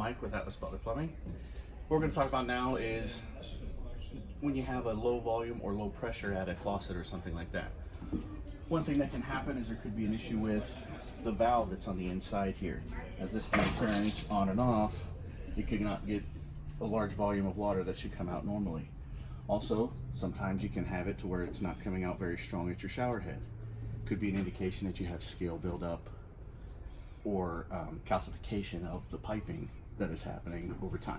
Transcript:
Mike with Atlas Butler Plumbing. What we're going to talk about now is when you have a low volume or low pressure at a faucet or something like that. One thing that can happen is there could be an issue with the valve that's on the inside here. As this thing turns on and off, you could not get a large volume of water that should come out normally. Also, sometimes you can have it to where it's not coming out very strong at your shower head. Could be an indication that you have scale buildup or calcification of the piping that is happening over time.